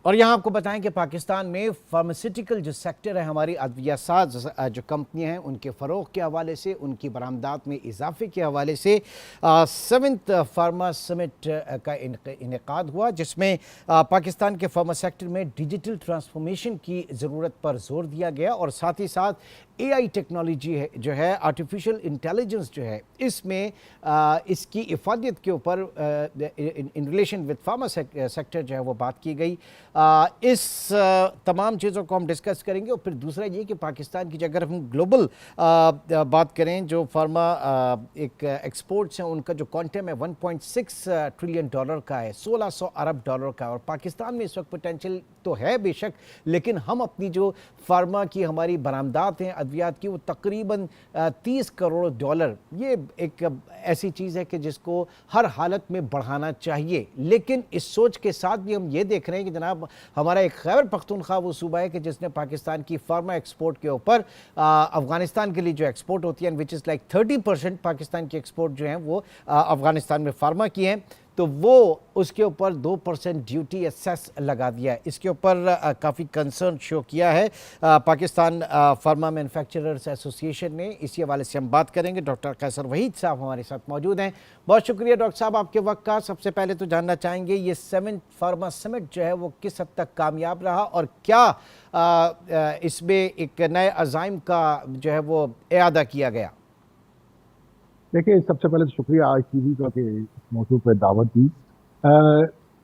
और यहाँ आपको बताएं कि पाकिस्तान में फार्मास्यूटिकल जो सेक्टर है, हमारी अद्वियासाज जो कंपनियां हैं, उनके फ़रोग के हवाले से, उनकी बरामदात में इजाफे के हवाले से 7th फार्मा समिट का इनेकाद हुआ, जिसमें पाकिस्तान के फार्मा सेक्टर में डिजिटल ट्रांसफॉर्मेशन की ज़रूरत पर जोर दिया गया और साथ ही साथ AI टेक्नोलॉजी है जो है, आर्टिफिशियल इंटेलिजेंस जो है, इसमें इसकी इफादियत के ऊपर in relation with pharma sector जो है वो बात की गई। इस तमाम चीज़ों को हम डिस्कस करेंगे। और फिर दूसरा ये कि पाकिस्तान की अगर हम ग्लोबल बात करें, जो फार्मा एक एक्सपोर्ट्स हैं, उनका जो क्वांटम है 1.6 ट्रिलियन डॉलर का है, 1600 अरब डॉलर का। और पाकिस्तान में इस वक्त पोटेंशियल तो है बेशक, लेकिन हम अपनी जो फार्मा की हमारी बरामदात हैं अद्वियात की, वो तकरीबन 30 करोड़ डॉलर, ये एक ऐसी चीज़ है कि जिसको हर हालत में बढ़ाना चाहिए। लेकिन इस सोच के साथ भी हम ये देख रहे हैं कि जनाब हमारा एक खैबर पख्तूनख्वा वो सूबा है कि जिसने पाकिस्तान की फार्मा एक्सपोर्ट के ऊपर अफगानिस्तान के लिए जो एक्सपोर्ट होती है, विच इज़ लाइक 30% पाकिस्तान की एक्सपोर्ट जो है वो अफगानिस्तान में फार्मा की हैं, तो वो उसके ऊपर 2% ड्यूटी असेस लगा दिया है। इसके ऊपर काफ़ी कंसर्न शो किया है पाकिस्तान फार्मा मैन्युफैक्चरर्स एसोसिएशन ने। इसी हवाले से हम बात करेंगे। डॉक्टर कैसर वहीद साहब हमारे साथ मौजूद हैं। बहुत शुक्रिया डॉक्टर साहब आपके वक्त का। सबसे पहले तो जानना चाहेंगे ये 7th फार्मा समिट जो है वो किस हद तक कामयाब रहा और क्या इसमें एक नए अज़ाइम का जो है वो इआदा किया गया? देखिए, सबसे पहले तो शुक्रिया आज टीवी का कि इस मौजू पर दावत दी।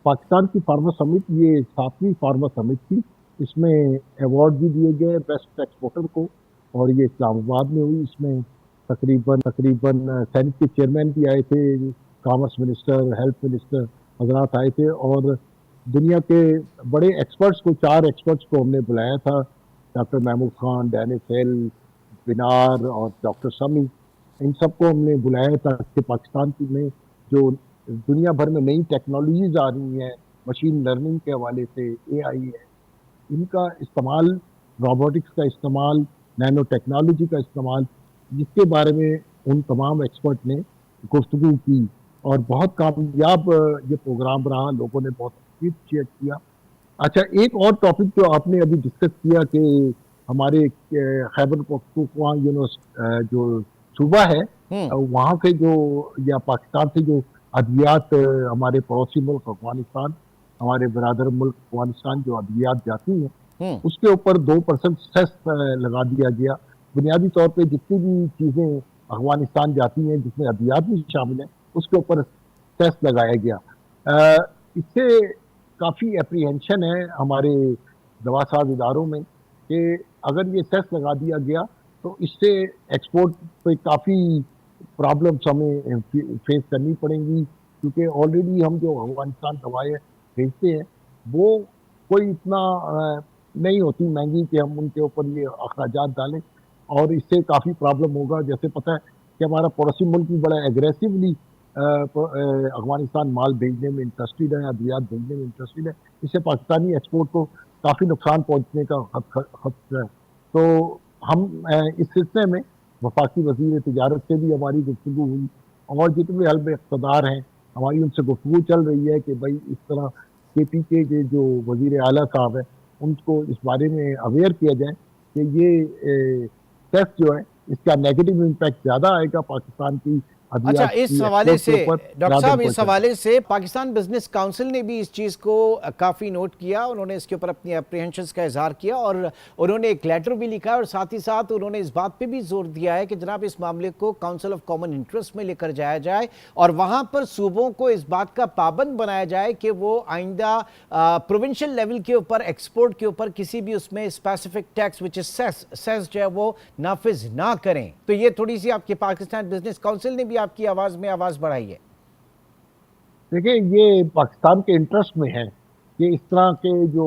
पाकिस्तान की फार्मा समिट ये 7वीं फार्मा समिट थी। इसमें अवार्ड भी दिए गए बेस्ट एक्सपोर्टर को और ये इस्लामाबाद में हुई। इसमें तकरीबन तकरीबन सेनेट के चेयरमैन भी आए थे, कॉमर्स मिनिस्टर, हेल्थ मिनिस्टर हजरात आए थे और दुनिया के बड़े एक्सपर्ट्स को, 4 एक्सपर्ट्स को हमने बुलाया था। Doctor Mahmood Khan, Dennis Hale, बिनार और डॉक्टर समी, इन सबको हमने बुलाया था कि पाकिस्तान की में जो दुनिया भर में नई टेक्नोलॉजीज आ रही हैं, मशीन लर्निंग के हवाले से, AI है, इनका इस्तेमाल, रोबोटिक्स का इस्तेमाल, नैनो टेक्नोलॉजी का इस्तेमाल, जिसके बारे में उन तमाम एक्सपर्ट ने गुफ्तगू की और बहुत कामयाब ये प्रोग्राम रहा। लोगों ने बहुत अप्रिशिएट किया। अच्छा, एक और टॉपिक जो आपने अभी डिस्कस किया कि हमारे खैबर पख्तूनख्वा जो सूबा है, वहाँ से जो, या पाकिस्तान से जो अद्वियात हमारे पड़ोसी मुल्क अफगानिस्तान, हमारे बरादर मुल्क अफगानिस्तान जो अद्वियात जाती हैं, उसके ऊपर 2% सेस लगा दिया गया। बुनियादी तौर पे जितनी भी चीज़ें अफगानिस्तान जाती हैं जिसमें अद्वियात भी शामिल है, उसके ऊपर सेस लगाया गया। इससे काफ़ी एप्रीहेंशन है हमारे दवासाज इदारों में कि अगर ये सेस लगा दिया गया तो इससे एक्सपोर्ट पे काफ़ी प्रॉब्लम्स हमें फेस करनी पड़ेंगी, क्योंकि ऑलरेडी हम जो अफगानिस्तान दवाएं भेजते हैं वो कोई इतना नहीं होती महंगी कि हम उनके ऊपर ये अखराजात डालें, और इससे काफ़ी प्रॉब्लम होगा। जैसे पता है कि हमारा पड़ोसी मुल्क भी बड़ा एग्रेसिवली अफगानिस्तान माल भेजने में इंटरेस्टेड है, अद्वियात भेजने में इंटरेस्टेड है। इससे पाकिस्तानी एक्सपोर्ट को काफ़ी नुकसान पहुँचने का खतरा है। तो हम इस सिलसिले में वफाकी वज़ीर तिजारत से भी हमारी गुफ्तगू हुई और जितने हल्ब इक़्तिदार हैं हमारी उनसे गुफ्तगू चल रही है कि भाई इस तरह KPK के जो वज़ीर आला साहब हैं उनको इस बारे में अवेयर किया जाए कि ये टेस्ट जो है इसका नेगेटिव इम्पैक्ट ज़्यादा आएगा पाकिस्तान की। अच्छा, इस हवाले से डॉक्टर साहब, इस हवाले से पाकिस्तान बिजनेस काउंसिल ने भी इस चीज़ को काफ़ी नोट किया। उन्होंने इसके ऊपर अपनी अप्रीहेंशंस का इजहार किया और उन्होंने एक लेटर भी लिखा और साथ ही साथ उन्होंने इस बात पे भी जोर दिया है कि जनाब इस मामले को काउंसिल ऑफ कॉमन इंटरेस्ट में लेकर जाया जाए और वहाँ पर सूबों को इस बात का पाबंद बनाया जाए कि वो आइंदा प्रोविंशियल लेवल के ऊपर एक्सपोर्ट के ऊपर किसी भी उसमें specific tax which is cess जो है वो नाफिज ना करें। तो ये थोड़ी सी आपके पाकिस्तान बिजनेस काउंसिल ने भी आपकी आवाज में आवाज बढ़ाई है। देखिए, ये पाकिस्तान के इंटरेस्ट में है कि इस तरह के जो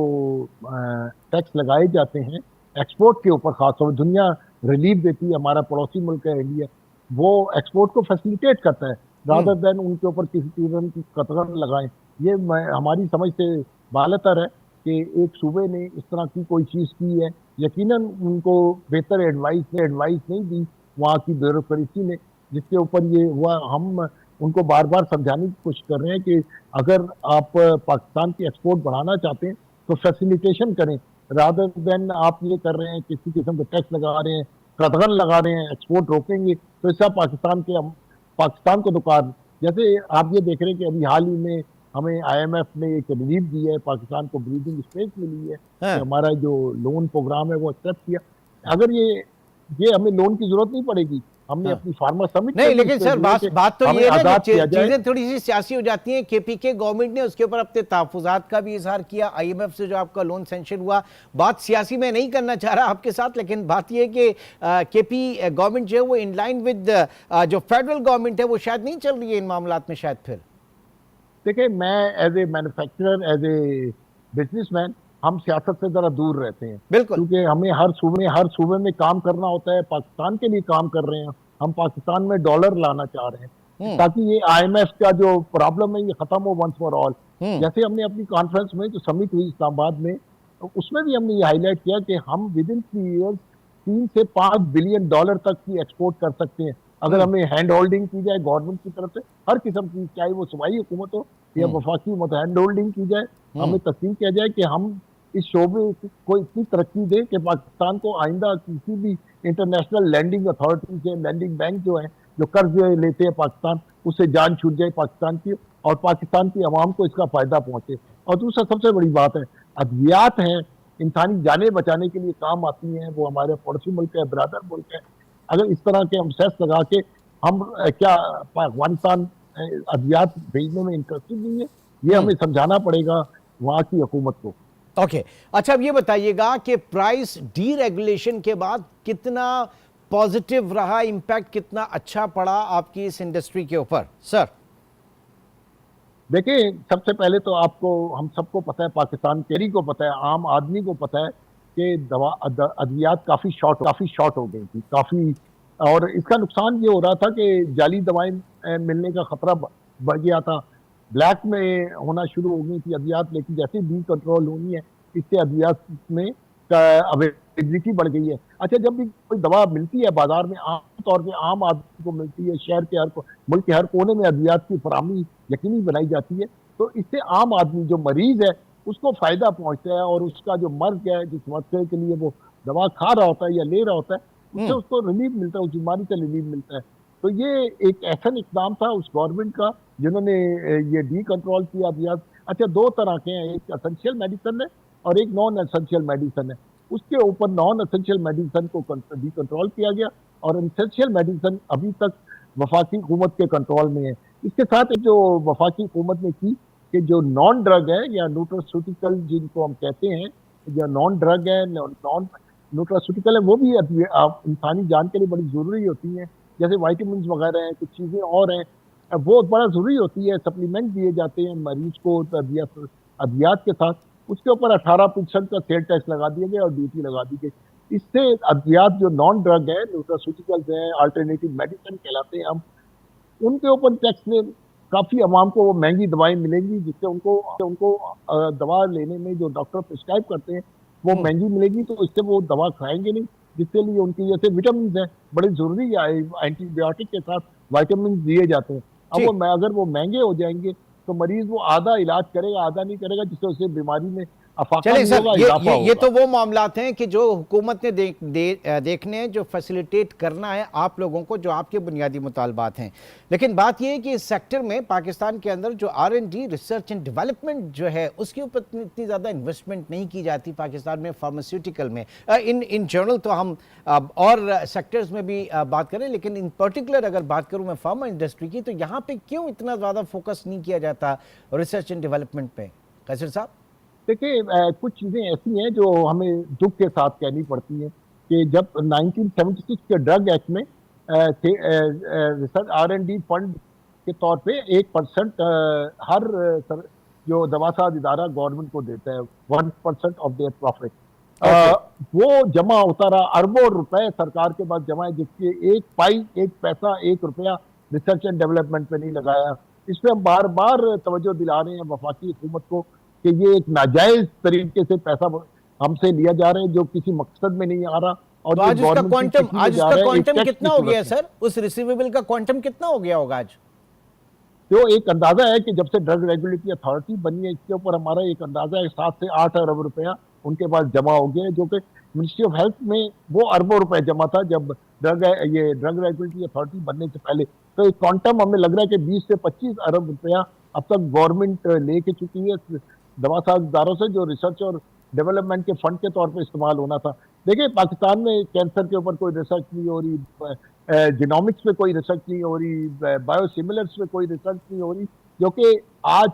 टैक्स लगाए जाते हैं एक्सपोर्ट के ऊपर, खासतौर पर दुनिया रिलीफ देती है, हमारा पड़ोसी मुल्क है इंडिया, वो एक्सपोर्ट को फैसिलिटेट करता है रादर देन उनके ऊपर किसी किस्म की कतरन लगाएं। ये हमारी समझ से बालतर है कि एक सूबे ने इस तरह की कोई चीज़ की है, यकीनन उनको बेहतर एडवाइस नहीं दी वहाँ की ब्यूरोक्रेसी ने, जिसके ऊपर ये हुआ। हम उनको बार बार समझाने की कोशिश कर रहे हैं कि अगर आप पाकिस्तान की एक्सपोर्ट बढ़ाना चाहते हैं तो फैसिलिटेशन करें, रादर देन आप ये कर रहे हैं किसी किस्म का टैक्स लगा रहे हैं, कतगन लगा रहे हैं, एक्सपोर्ट रोकेंगे, तो इससे पाकिस्तान को नुकसान। जैसे आप ये देख रहे हैं कि अभी हाल ही में हमें आईएमएफ ने एक रिलीफ दी है, पाकिस्तान को ब्रीदिंग स्पेस मिली है कि हाँ। हमारा जो लोन प्रोग्राम है वो एक्सेप्ट किया। अगर ये हमें लोन की जरूरत नहीं पड़ेगी, हमने हाँ। अपनी फार्मर समिट नहीं, लेकिन सर बात तो हमें ये है ना, आजाद जो किया जाए। चीजें थोड़ी सी सियासी हो जाती हैं। केपीके गवर्नमेंट ने उसके ऊपर अपने तहफुजात का भी इजहार किया, आईएमएफ से जो आपका लोन सैंक्शन हुआ। बात सियासी में नहीं करना चाह रहा आपके साथ, लेकिन बात ये है कि केपी गवर्नमेंट जो है वो इन लाइन विद जो फेडरल गवर्नमेंट है वो शायद नहीं चल रही है इन मामलात में शायद। फिर देखिए, मैं as a manufacturer, as a businessman, हम सियासत से जरा दूर रहते हैं, बिल्कुल। क्योंकि हमें हर सूबे में काम करना होता है। पाकिस्तान के लिए काम कर रहे हैं हम, पाकिस्तान में डॉलर लाना चाह रहे हैं ताकि ये आईएमएफ का जो प्रॉब्लम है ये खत्म हो वंस फॉर ऑल। जैसे हमने अपनी कॉन्फ्रेंस में जो समिट हुई इस्लामाबाद में, तो उसमें भी हमने ये हाईलाइट किया कि हम विद इन 3 ईयर्स 3 से 5 बिलियन डॉलर तक की एक्सपोर्ट कर सकते हैं अगर हमें हैंड होल्डिंग की जाए गवर्नमेंट की तरफ से, हर किस्म की, चाहे वो सूबाई हुकूमत हो या वफाकी हुकूमत, हैंड होल्डिंग की जाए, हमें तस्लीम किया जाए कि हम इस शोबे को इतनी तरक्की दें कि पाकिस्तान को आइंदा किसी भी इंटरनेशनल लैंडिंग अथॉरिटी से, लैंडिंग बैंक जो है जो कर्ज लेते हैं पाकिस्तान, उससे जान छूट जाए पाकिस्तान की, और पाकिस्तान की आवाम को इसका फायदा पहुंचे। और दूसरा सबसे बड़ी बात है, अद्वियात हैं, इंसानी जानें बचाने के लिए काम आती हैं, वो हमारे पड़ोसी मुल्क है, बरादर मुल्क है। अगर इस तरह के हम सेस लगा के हम क्या अफगानिस्तान अद्वियात भेजने में इंटरेस्टेड नहीं है, ये हमें समझाना पड़ेगा वहाँ की हुकूमत को। ओके, अच्छा अब ये बताइएगा कि प्राइस डीरेगुलेशन के बाद कितना पॉजिटिव रहा इम्पैक्ट, कितना अच्छा पड़ा आपकी इस इंडस्ट्री के ऊपर सर? देखिए, सबसे पहले तो हम सबको पता है, पाकिस्तान केरी को पता है, आम आदमी को पता है कि अद्वियात काफी शॉर्ट हो गई थी काफी, और इसका नुकसान ये हो रहा था कि जाली दवाएं मिलने का खतरा बढ़ गया था, ब्लैक में होना शुरू हो गई थी अद्वियात। लेकिन जैसे भी कंट्रोल होनी है, इससे अद्वियात में अवेलेबिलिटी बढ़ गई है। अच्छा, जब भी कोई दवा मिलती है बाजार में, आमतौर पर आम आदमी को मिलती है, शहर के मुल्क के हर कोने में अद्वियात की फराहमी यकीनी बनाई जाती है, तो इससे आम आदमी जो मरीज है उसको फायदा पहुंचता है, और उसका जो मर्ज है, जिस मसले के लिए वो दवा खा रहा होता है या ले रहा होता है, उससे उसको रिलीफ मिलता है, उस बीमारी से रिलीफ मिलता है। तो ये एक ऐसा इकदाम था उस गवर्नमेंट का जिन्होंने ये डी कंट्रोल किया दिया। अच्छा, 2 तरह के हैं, एक एसेंशियल मेडिसिन है और एक नॉन एसेंशियल मेडिसिन है। उसके ऊपर नॉन एसेंशियल मेडिसिन को डी कंट्रोल किया गया, और एसेंशियल मेडिसिन अभी तक वफाकी हुकूमत के कंट्रोल में है। इसके साथ जो वफाकी हुकूमत ने की कि जो नॉन ड्रग है या न्यूट्रास्यूटिकल जिनको हम कहते हैं, जो नॉन ड्रग है, नॉन न्यूट्रास्यूटिकल है, वो भी इंसानी जान के लिए बड़ी ज़रूरी होती हैं, जैसे वाइटामिन वगैरह हैं, कुछ चीज़ें और हैं, वो बड़ा ज़रूरी होती है, सप्लीमेंट दिए जाते हैं मरीज को अद्वियात के साथ। उसके ऊपर 18% का सेल टैक्स लगा दिया गया और ड्यूटी लगा दी गई। इससे अद्वियात जो नॉन ड्रग है, न्यूट्रास्यूटिकल्स हैं, अल्टरनेटिव मेडिसिन कहलाते हैं हम, उनके ऊपर टैक्स ने काफ़ी अवाम को वो महंगी दवाएं मिलेंगी, जिससे उनको दवा लेने में जो डॉक्टर प्रिस्क्राइब करते हैं वो महंगी मिलेगी, तो इससे वो दवा खाएंगे नहीं, जिसके लिए उनकी जैसे विटामिन है बड़े ज़रूरी है, एंटीबायोटिक के साथ विटामिन दिए जाते हैं। अब अगर वो महंगे हो जाएंगे तो मरीज वो आधा इलाज करेगा, आधा नहीं करेगा, जिससे उसे बीमारी में चलिए सर, ये तो वो मामलात हैं कि जो हुकूमत ने देखने हैं, जो फैसिलिटेट करना है आप लोगों को, जो आपके बुनियादी मुतालबात हैं। लेकिन बात ये है कि इस सेक्टर में पाकिस्तान के अंदर जो R&D, रिसर्च एंड डेवलपमेंट जो है, उसके ऊपर इतनी ज़्यादा इन्वेस्टमेंट नहीं की जाती पाकिस्तान में, फार्मास्यूटिकल में। इन जनरल तो हम और सेक्टर्स में भी बात करें, लेकिन इन पर्टिकुलर अगर बात करूँ मैं फार्मा इंडस्ट्री की, तो यहाँ पर क्यों इतना ज़्यादा फोकस नहीं किया जाता रिसर्च एंड डेवलपमेंट पे, कैसर साहब? देखिए, कुछ चीज़ें ऐसी हैं जो हमें दुख के साथ कहनी पड़ती हैं कि जब 1976 के ड्रग एक्ट में रिसर्च R&D फंड के तौर पे 1% हर जो दवासाज इदारा गवर्नमेंट को देता है, 1% ऑफ देयर प्रॉफिट, वो जमा होता रहा, अरबों रुपए सरकार के पास जमा है, जिसके एक पैसा 1 रुपया रिसर्च एंड डेवलपमेंट पे नहीं लगाया। इस पर हम बार बार तवज्जो दिला रहे हैं वफाकी हुकूमत को कि ये एक नाजायज तरीके से पैसा हमसे लिया जा रहा है जो किसी मकसद में नहीं आ रहा। और तो आज उसका क्वांटम कितना हो गया सर? उस रिसीवेबल का क्वांटम कितना हो गया होगा आज? तो एक अंदाजा है कि जब से ड्रग रेगुलेटरी अथॉरिटी बनी है, इसके ऊपर हमारा एक अंदाजा है 7 से 8 अरब रुपया उनके पास जमा हो गया है, जो कि मिनिस्ट्री ऑफ हेल्थ में वो अरबों रुपए जमा था जब ड्रग रेगुलेटरी अथॉरिटी बनने से पहले। तो एक क्वांटम हमें लग रहा है कि 20 से 25 अरब रुपया अब तक गवर्नमेंट लेके चुकी है दवा साजदारों से, जो रिसर्च और डेवलपमेंट के फंड के तौर पर इस्तेमाल होना था। देखिए, पाकिस्तान में कैंसर के ऊपर कोई रिसर्च नहीं हो रही, जिनोमिक्स में कोई रिसर्च नहीं हो रही, बायोसिमिलर्स में कोई रिसर्च नहीं हो रही, जो कि आज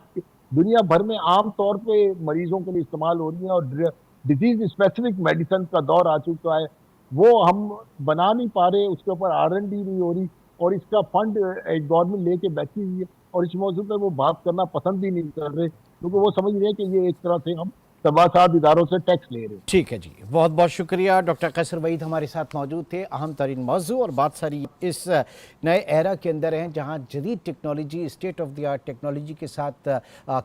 दुनिया भर में आम तौर पे मरीजों के लिए इस्तेमाल हो रही है, और डिजीज स्पेसिफिक मेडिसिन का दौर आ चुका है। वो हम बना नहीं पा रहे, उसके ऊपर R&D नहीं हो रही, और इसका फंड एक गवर्नमेंट लेके बैठी हुई है, और इस मौजूद पर वो बात करना पसंद भी नहीं कर रहे, क्योंकि वो समझ रहे हैं कि ये एक तरह से हम तबासात इदारों से टैक्स ले रहे हैं। ठीक है जी, बहुत बहुत शुक्रिया। डॉक्टर कैसर वहीद हमारे साथ मौजूद थे। अहम तरीन मौजू और बात सारी इस नए एरा के अंदर हैं जहां जदीद technology, state of the art technology के साथ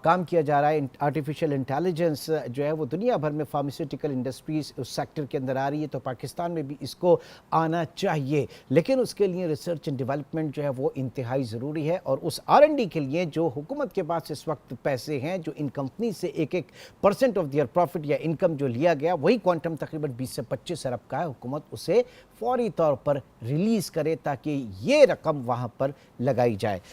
काम किया जा रहा है। आर्टिफिशियल इंटेलिजेंस जो है वो दुनिया भर में फार्मास्यूटिकल इंडस्ट्रीज उस सेक्टर के अंदर आ रही है, तो पाकिस्तान में भी इसको आना चाहिए, लेकिन उसके लिए रिसर्च एंड डेवलपमेंट जो है वो इंतहाई ज़रूरी है। और उस R&D के लिए जो हुकूमत के पास इस वक्त पैसे हैं, जो इन कंपनी से 1% ऑफ दियर प्रॉफिट या इनकम जो लिया गया, वही क्वांटम तकरीबन 20 से 25 अरब का है, हुकूमत उसे फौरी तौर पर रिलीज करे ताकि ये रकम वहां पर लगाई जाए।